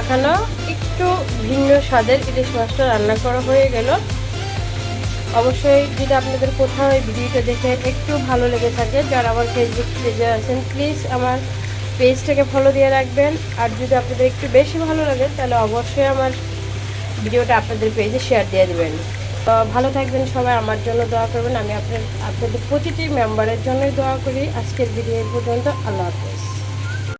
মাখানো একটু ভিন্ন স্বাদের ইলিশ মাছটা রান্না করা হয়ে গেল। অবশ্যই যদি আপনাদের কোথাও এই ভিডিওটা দেখে একটু ভালো লেগে থাকে, যারা আমার ফেসবুক পেজে আছেন প্লিজ আমার পেজটাকে ফলো দিয়ে রাখবেন। আর যদি আপনাদের একটু বেশি ভালো লাগে তাহলে অবশ্যই আমার ভিডিওটা আপনাদের পেজে শেয়ার দিয়ে দেবেন। তো ভালো থাকবেন সবাই, আমার জন্য দোয়া করবেন। আমি আপনাদের প্রতিটি মেম্বারের জন্যই দোয়া করি। আজকের ভিডিও এই পর্যন্ত। আল্লাহ হাফেজ।